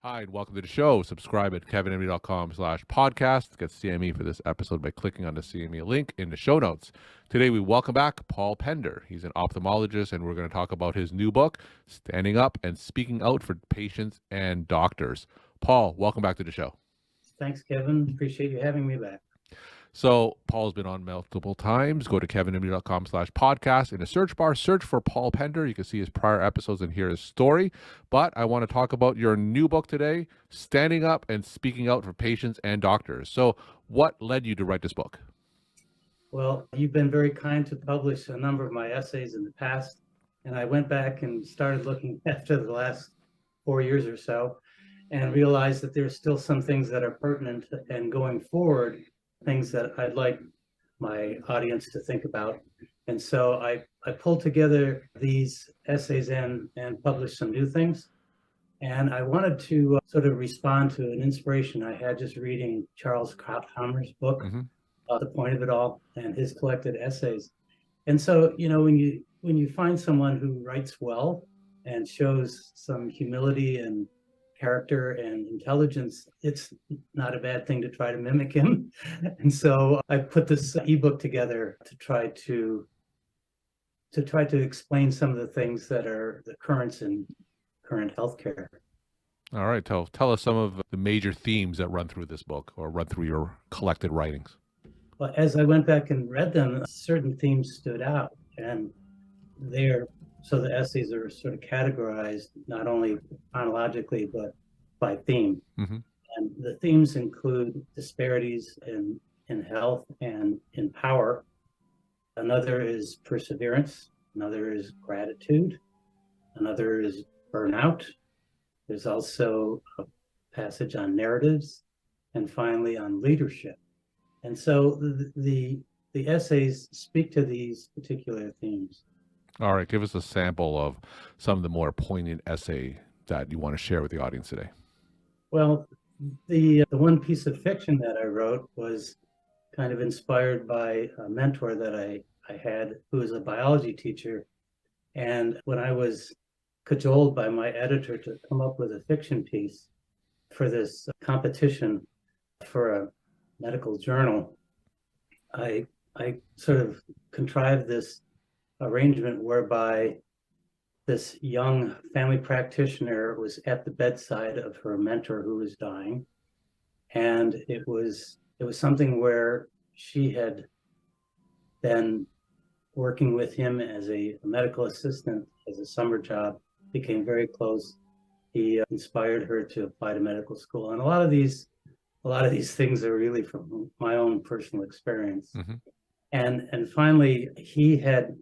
Hi, and welcome to the show. Subscribe at kevinmd.com/podcast. Get CME for this episode by clicking on the CME link in the show notes. Today, we welcome back Paul Pender. He's an ophthalmologist, and we're going to talk about his new book, Standing Up and Speaking Out for Patients and Doctors. Paul, welcome back to the show. Thanks, Kevin. Appreciate you having me back. So Paul's been on multiple times. Go to kevinmd.com/podcast. In the search bar, search for Paul Pender. You can see his prior episodes and hear his story. But I want to talk about your new book today, Standing Up and Speaking Out for Patients and Doctors. So what led you to write this book? Well, you've been very kind to publish a number of my essays in the past. And I went back and started looking after the last 4 years or so and realized that there's still some things that are pertinent and going forward, things that I'd like my audience to think about. And so I pulled together these essays and published some new things. And I wanted to sort of respond to an inspiration I had just reading Charles Krauthammer's book, The Point of It All, and his collected essays. And so, when you find someone who writes well and shows some humility and character and intelligence, it's not a bad thing to try to mimic him. And so I put this ebook together to try to explain some of the things that are the currents in current healthcare. All right. Tell us some of the major themes that run through this book or run through your collected writings. Well, as I went back and read them, certain themes stood out, and so the essays are sort of categorized not only chronologically but by theme. And the themes include disparities in health and in power. Another is perseverance. Another is gratitude. Another is burnout. There's also a passage on narratives, and finally on leadership. And so the essays speak to these particular themes. All right. Give us a sample of some of the more poignant essay that you want to share with the audience today. Well, the one piece of fiction that I wrote was kind of inspired by a mentor that I had who was a biology teacher. And when I was cajoled by my editor to come up with a fiction piece for this competition for a medical journal, I sort of contrived this arrangement whereby this young family practitioner was at the bedside of her mentor who was dying. And it was something where she had been working with him as a medical assistant as a summer job, became very close. He inspired her to apply to medical school. And a lot of these things are really from my own personal experience. And finally, he had,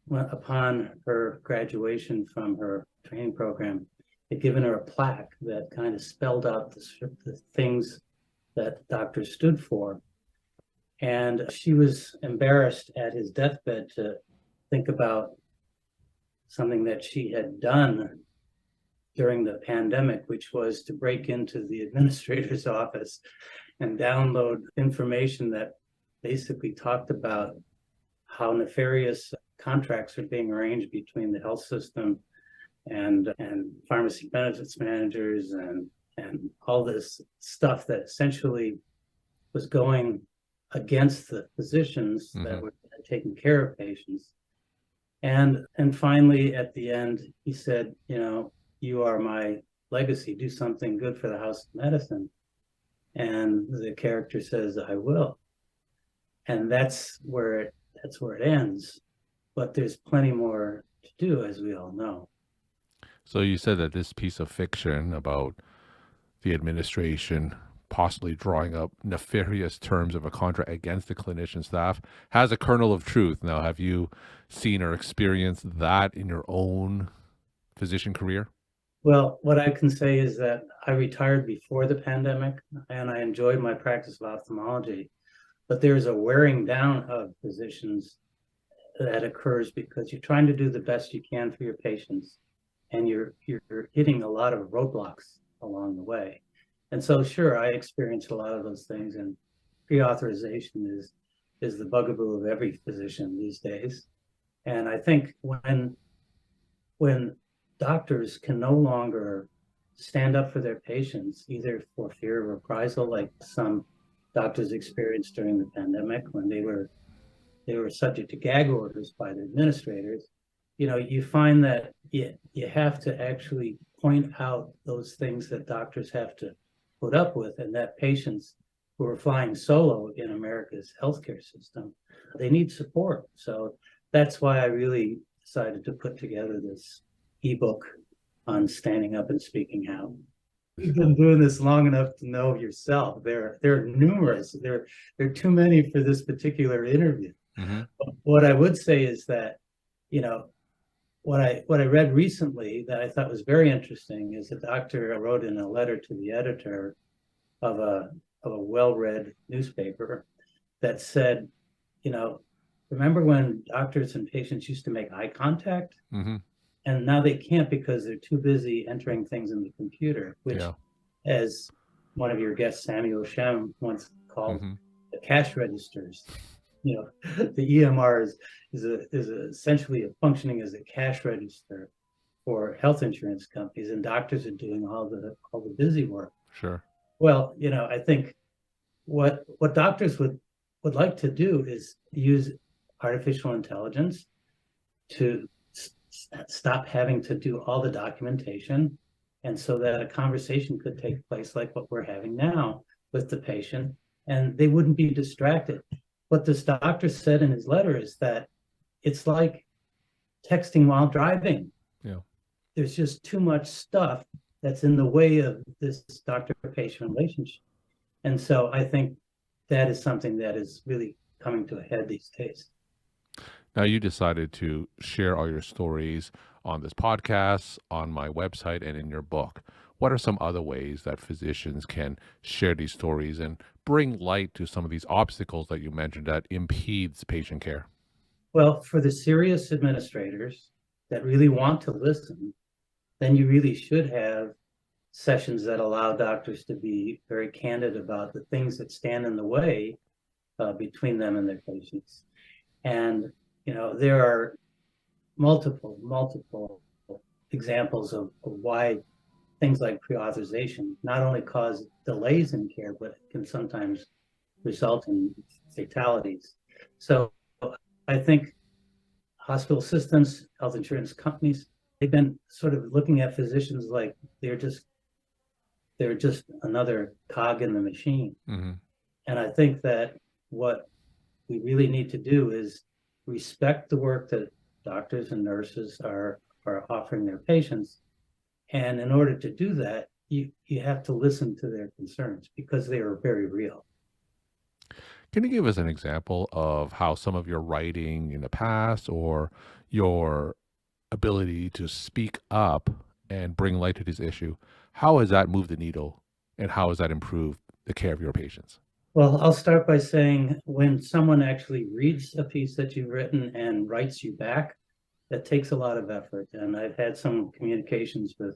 upon her graduation from her training program, had given her a plaque that kind of spelled out the things that doctors stood for. And she was embarrassed at his deathbed to think about something that she had done during the pandemic, which was to break into the administrator's office and download information that basically talked about how nefarious contracts are being arranged between the health system and pharmacy benefits managers and all this stuff that essentially was going against the physicians that were taking care of patients. And finally, at the end, he said, you are my legacy. Do something good for the House of Medicine. And the character says, I will. And that's where it ends. But there's plenty more to do, as we all know. So you said that this piece of fiction about the administration possibly drawing up nefarious terms of a contract against the clinician staff has a kernel of truth. Now, have you seen or experienced that in your own physician career? Well, what I can say is that I retired before the pandemic and I enjoyed my practice of ophthalmology, but there's a wearing down of physicians that occurs because you're trying to do the best you can for your patients and you're hitting a lot of roadblocks along the way. And so, sure, I experienced a lot of those things, and pre-authorization is the bugaboo of every physician these days. And I think when doctors can no longer stand up for their patients, either for fear of reprisal, like some doctors experienced during the pandemic when they were subject to gag orders by their administrators. You find that you have to actually point out those things that doctors have to put up with, and that patients who are flying solo in America's healthcare system, they need support. So that's why I really decided to put together this ebook on standing up and speaking out. You've been doing this long enough to know yourself. There are numerous. There are too many for this particular interview. Mm-hmm. What I would say is that, you know, what I read recently that I thought was very interesting is a doctor wrote in a letter to the editor of a well-read newspaper that said, remember when doctors and patients used to make eye contact? Mm-hmm. And now they can't because they're too busy entering things in the computer, which, as one of your guests, Samuel Shem, once called the cash registers. The EMR is essentially functioning as a cash register for health insurance companies, and doctors are doing all the busy work. Sure. Well, I think what doctors would like to do is use artificial intelligence to stop having to do all the documentation, and so that a conversation could take place like what we're having now with the patient, and they wouldn't be distracted. What this doctor said in his letter is that it's like texting while driving. Yeah. There's just too much stuff that's in the way of this doctor-patient relationship. And so I think that is something that is really coming to a head these days. Now, you decided to share all your stories on this podcast, on my website, and in your book. What are some other ways that physicians can share these stories and bring light to some of these obstacles that you mentioned that impedes patient care? Well, for the serious administrators that really want to listen, then you really should have sessions that allow doctors to be very candid about the things that stand in the way between them and their patients. And, there are multiple examples of why things like pre-authorization not only cause delays in care, but can sometimes result in fatalities. So I think hospital systems, health insurance companies, they've been sort of looking at physicians like they're just another cog in the machine. Mm-hmm. And I think that what we really need to do is respect the work that doctors and nurses are offering their patients. And in order to do that, you have to listen to their concerns because they are very real. Can you give us an example of how some of your writing in the past or your ability to speak up and bring light to this issue, how has that moved the needle and how has that improved the care of your patients? Well, I'll start by saying when someone actually reads a piece that you've written and writes you back, that takes a lot of effort. And I've had some communications with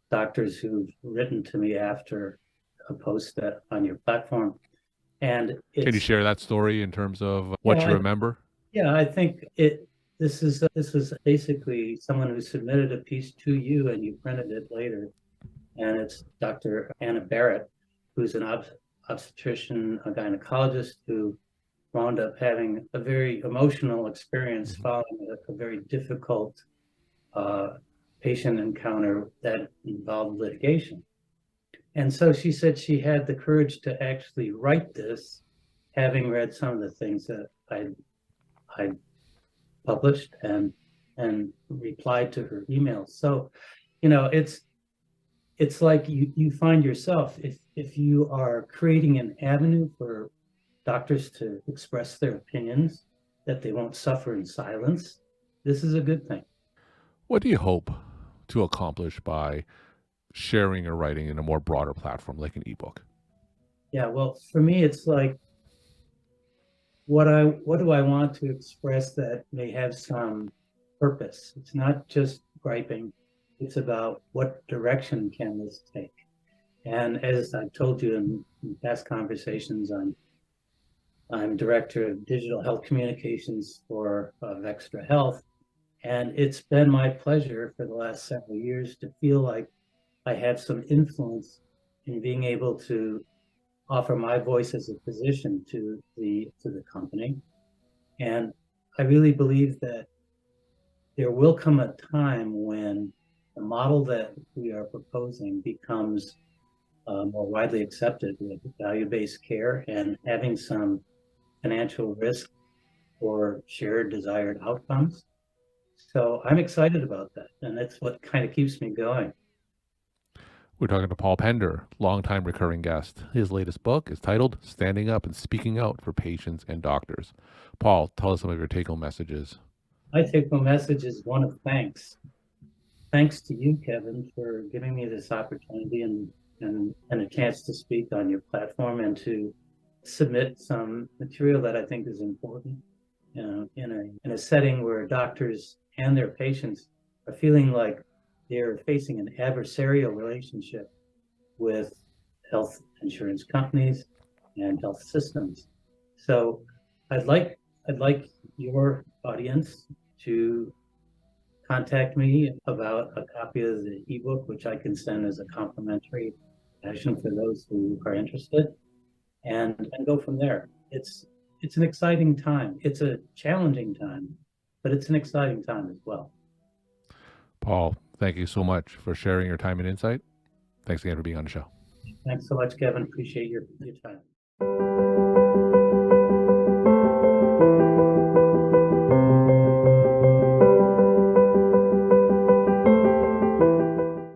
doctors who've written to me after a post that on your platform. And can you share that story in terms of what you remember? I think this was basically someone who submitted a piece to you and you printed it later. And it's Dr. Anna Barrett, who's an obstetrician, a gynecologist who wound up having a very emotional experience following a very difficult patient encounter that involved litigation. And so she said she had the courage to actually write this, having read some of the things that I published and replied to her emails. So, it's like you find yourself, if you are creating an avenue for doctors to express their opinions, that they won't suffer in silence, this is a good thing. What do you hope to accomplish by sharing your writing in a more broader platform like an ebook? Yeah, well, for me, it's like, what do I want to express that may have some purpose? It's not just griping. It's about what direction can this take? And as I've told you in past conversations, I'm director of digital health communications for Vextra Health. And it's been my pleasure for the last several years to feel like I have some influence in being able to offer my voice as a physician to the company. And I really believe that there will come a time when the model that we are proposing becomes more widely accepted with value-based care and having some financial risk or shared desired outcomes. So I'm excited about that, and that's what kind of keeps me going. We're talking to Paul Pender, longtime recurring guest. His latest book is titled Standing Up and Speaking Out for Patients and Doctors. Paul, tell us some of your take-home messages. My take-home message is one of thanks. Thanks to you, Kevin, for giving me this opportunity and a chance to speak on your platform and to submit some material that I think is important, you know, in a setting where doctors and their patients are feeling like they're facing an adversarial relationship with health insurance companies and health systems. So I'd like your audience to contact me about a copy of the ebook, which I can send as a complimentary version for those who are interested, and go from there. It's an exciting time. It's a challenging time, but it's an exciting time as well. Paul, thank you so much for sharing your time and insight. Thanks again for being on the show. Thanks so much, Kevin. Appreciate your time.